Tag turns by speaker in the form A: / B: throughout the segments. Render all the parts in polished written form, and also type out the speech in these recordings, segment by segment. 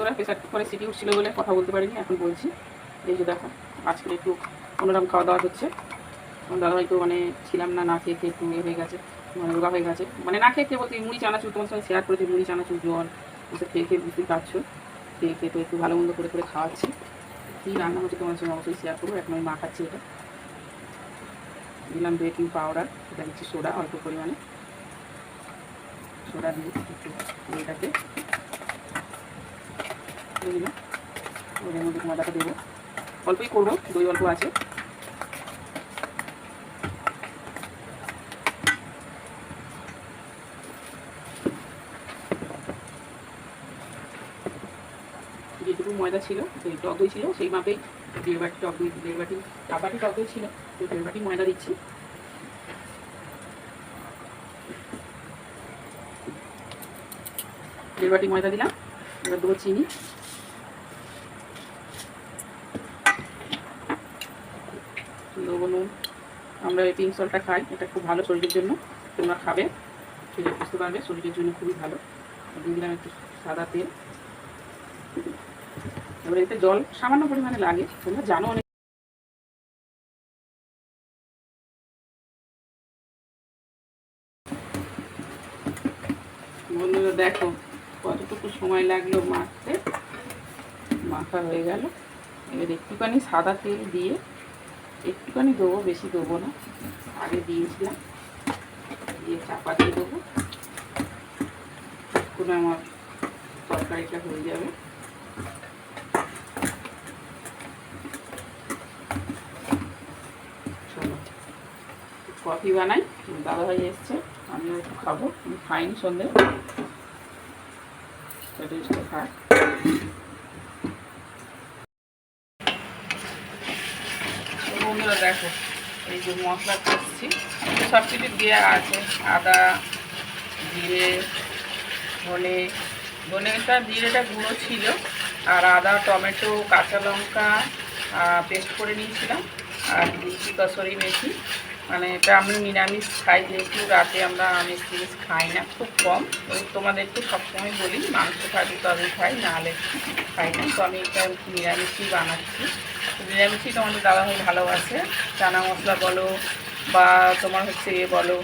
A: বন্ধুরা, প্রেসার কুকারে সিটি উঠছিল বলে কথা বলতে পারিনি, এখন বলছি। এই যে দেখো, আজকে একটু অন্যরকম খাওয়া দাওয়া হচ্ছে। দাদাভাই তো মানে ছিলাম না, না খেয়ে খেয়ে একটু ইয়ে হয়ে গেছে, মানে রোগা হয়ে গেছে। মানে না খেয়ে খেয়ে বলতে মুড়ি চানাচুর তোমার সঙ্গে শেয়ার করেছি, মুড়ি চানাচুর জল এসব খেয়ে খেয়ে বুঝতেই পারছো। খেয়ে খেয়ে তো একটু ভালো মন্দ করে করে খাওয়াচ্ছি। কী রান্না হচ্ছে তোমার সঙ্গে অবশ্যই শেয়ার করবো। এখন আমি মাখাচ্ছি। এটা দিলাম বেকিং পাউডার, এটা দিচ্ছি সোডা অল্প পরিমাণে, সোডা দিয়ে একটু এটাকে দিয়ে দিলাম। ওদের মধ্যে ময়দাটা দেবো, অল্পই করবো, দই অল্প আছে। যেটুকু ময়দা ছিল, সেই টক দই ছিল, সেই মাপেই 1.5 বাটি টক দই, 1.5 বাটি, হাফ বাটি টক দই ছিল, তো 1.5 বাটি ময়দা দিচ্ছি। 1.5 বাটি ময়দা দিলাম। এবার দেবো চিনি, দেবো নুন। আমরা এই পিঙ্ক সল্টটা খাই, এটা খুব ভালো শরীরের জন্য, তোমরা খাবে, সেটা বুঝতে পারবে, শরীরের জন্য খুবই ভালো। দিয়ে দিলাম একটু সাদা তেল। এবার এতে জল সামান্য পরিমাণে লাগে, তোমরা জানো অনেক। বন্ধুরা দেখো কতটুকু সময় লাগলো মাখতে, মাখা হয়ে গেল। এবার একটুখানি সাদা তেল দিয়ে, একটুখানি দেবো, বেশি দেবো না, আগে দিয়েছিলাম, দিয়ে চাপা দিয়ে দেবো। কোনো আমার তরকারিটা হয়ে যাবে। চলো কফি বানাই, দাদাভাই এসছে, আমিও একটু খাবো, আমি খাইনি সন্ধ্যে, সেটা খাই। বন্ধুরা দেখো, এই যে মশলা করছি, সব কিছু দেওয়া আছে, আদা, জিরে, ধনেটা জিরেটা গুঁড়ো ছিল, আর আদা, টমেটো, কাঁচা লঙ্কা পেস্ট করে নিয়েছিলাম, আর দিয়েছি কসুরি মেথি। মানে এটা আমি নিরামিষ খাই, যেহেতু রাতে আমরা আমিষ জিনিস খাই না, খুব কম। ওই তোমাদেরকে সবসময় বলি মাংস থাকলে তবে খাই, নাহলে খাই না। তো আমি এটা নিরামিষই বানাচ্ছি। নিরামিষই তোমাদের দাদাভাই ভালোবাসে, চানা মশলা বলো বা তোমার হচ্ছে এ বলো,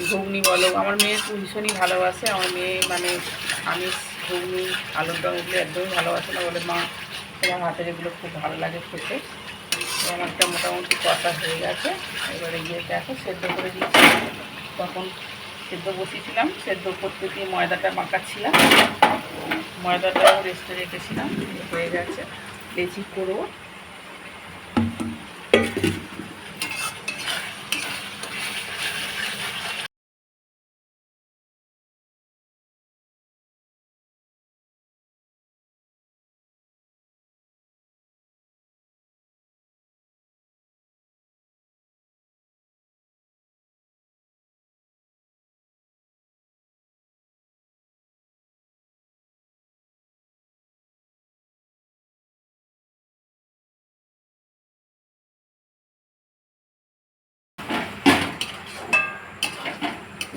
A: ঘুগনি বলো। আমার মেয়ে ভীষণই ভালোবাসে, আমার মেয়ে মানে আমিষ ঘুগনি, আলুর দম এগুলো একদমই ভালোবাসে না, বলে মা তোমার হাতের এগুলো খুব ভালো লাগে খেতে। তো আমারটা মোটামুটি কষা হয়ে গেছে। এবারে গিয়ে দেখো সেদ্ধ করে দিচ্ছি, তখন সেদ্ধ বসিয়েছিলাম, সেদ্ধ করতে দিয়ে ময়দাটা মাখাচ্ছিলাম, ময়দাটাও রেস্টে রেখেছিলাম, হয়ে গেছে, লেচি করবো।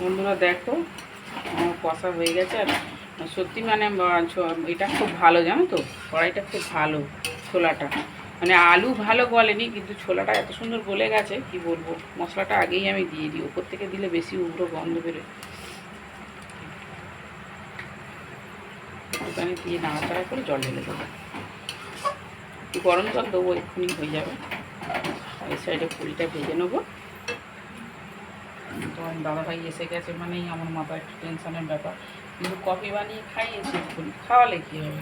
A: বন্ধুরা দেখো আমার কষা হয়ে গেছে। আর সত্যি মানে এটা খুব ভালো, জানো তো, কড়াইটা খুব ভালো, ছোলাটা মানে আলু ভালো গলেনি, কিন্তু ছোলাটা এত সুন্দর গলে গেছে কি বলবো। মশলাটা আগেই আমি দিয়ে দিই, ওপর থেকে দিলে বেশি উগ্র গন্ধ বেরোয়। ওখানে দিয়ে নাড়াচাড়া করে জল ঢেলে দেবো, একটু গরম জল দেবো, এক্ষুনি হয়ে যাবে। এই সাইডে পুরিটা ভেজে নেবো। তো দাদাভাই এসে গেছে মানেই আমার মাথায় একটু টেনশনের ব্যাপার, কিন্তু কফি বানিয়ে খাইয়েছি, এক্ষুনি খাওয়ালে কী হবে।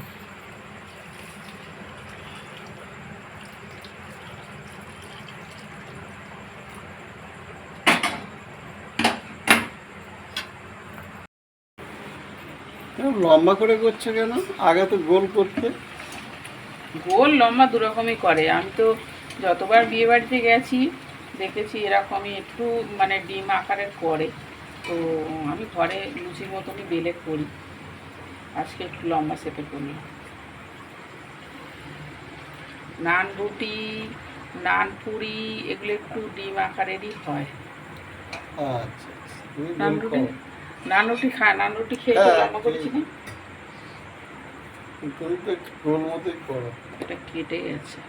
B: লম্বা করে করছে কেন? আগে তো গোল করতে।
A: গোল লম্বা দুরকমই করে। আমি তো যতবার বিয়ে বাড়িতে গেছি দেখেছি এরকমই একটু মানে ডিম আকারের করে। তো আমি ঘরে লুচির মতনই বেলে করি, আজকে একটু লম্বা শেপে করলাম। নান রুটি, নান পুরি এগুলো একটু ডিম আকারেরই হয়।
B: আচ্ছা,
A: নান রুটি, নান রুটি খায়, নান রুটি খেয়ে লম্বা করেছি না।
B: তুমি তো গোল মতোই করো।
A: এটা কেটে গেছে।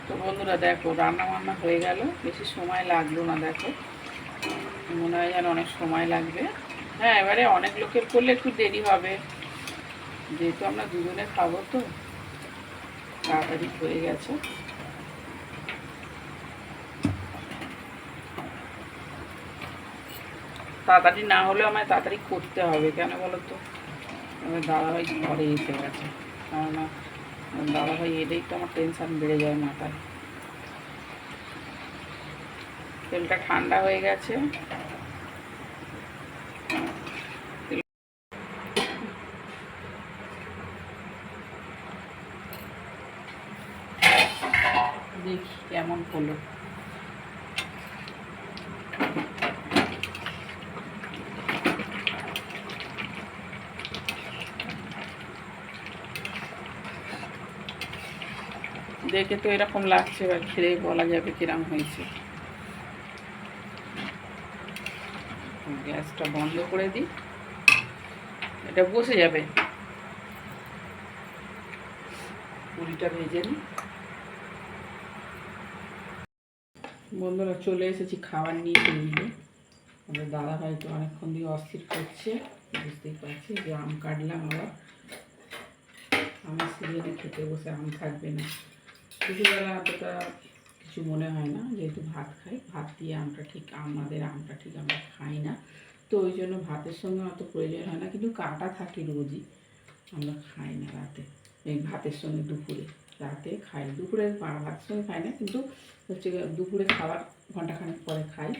A: তো বন্ধুরা দেখো রান্না বান্না হয়ে গেল, বেশি সময় লাগলো না। দেখো মনে হয় যেন অনেক সময় লাগবে। হ্যাঁ, এবারে অনেক লোকের করলে একটু দেরি হবে, যেহেতু আমরা দুজনে খাবো তো তাড়াতাড়ি হয়ে গেছে। তাড়াতাড়ি না হলেও আমায় তাড়াতাড়ি করতে হবে, কেন বলো তো, আমার দাদাভাই ঘরে এসে গেছে। কেননা দাদাভাই এলেই তো আমার টেনশান বেড়ে যায় মাথায়। তেলটা ঠান্ডা হয়ে গেছে। দেখি কেমন হলো। দেখে তো এরকম লাগছে, এবার খেলে বলা যাবে কিরম হয়েছে। গ্যাসটা বন্ধ করে দিই, এটা বসে যাবে। পুরিটা ভেজে নিই। বন্ধুরা চলে এসেছি খাবার নিয়ে টেবিলে। আমাদের দাদাভাই তো অনেকক্ষণ দিয়ে অস্থির করছে, বুঝতেই পারছি। যে আম কাটলাম, আবার আমার সিরিয়ালে খেতে বসে আম থাকবে না। দুপুরবেলা অতটা কিছু মনে হয় না, যেহেতু ভাত খাই, ভাত দিয়ে আমটা ঠিক, আমাদের আমটা ঠিক আমরা খাই না, তো ওই জন্য ভাতের সঙ্গে অত প্রয়োজন হয় না। কিন্তু কাটা থাকে রোজই, আমরা খাই না রাতে, এই ভাতের সঙ্গে দুপুরে। রাতে খাই, দুপুরে ভাতের সঙ্গে খাই না, কিন্তু হচ্ছে দুপুরে খাবার ঘন্টাখানেক পরে খাই।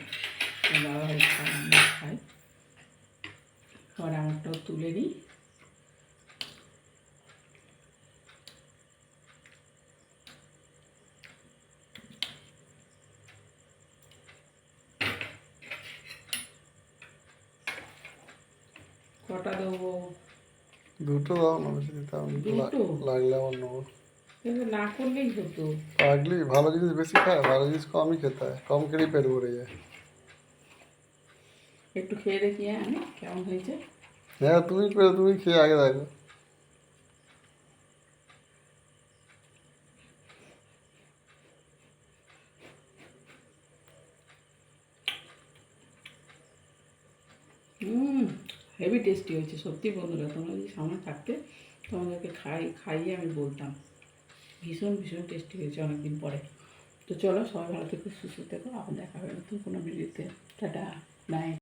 A: দাদাভাই খাই, আমরা খাই। খাবার আমারটাও তুলে নিই। কটা দেবো?
B: দুটো দাও না, বেশি দিতাম।
A: দুটো?
B: লাগলে আমার নেবো।
A: কিন্তু না করলেই হতো।
B: পাগলি, ভালো জিনিস বেশি খায়, ভালো জিনিস কমই খেতে হয়, কম খেলেই পেট ভরে যায়।
A: একটু খেয়ে দেখি আমি কেমন হয়েছে।
B: হ্যাঁ, তুমি করে, তুমি খেয়ে আগে দেখো।
A: হেভি টেস্টি হয়েছে সত্যি বন্ধুরা। তোমরা যদি সামনে থাকতে তোমাদেরকে খাইয়ে আমি বলতাম। ভীষণ ভীষণ টেস্টি হয়েছে অনেকদিন পরে। তো চলো, সবাই ভালো থেকো, সুস্থ থেকো, আবার দেখা হবে নতুন কোনো ভিডিওতে। Tata, by.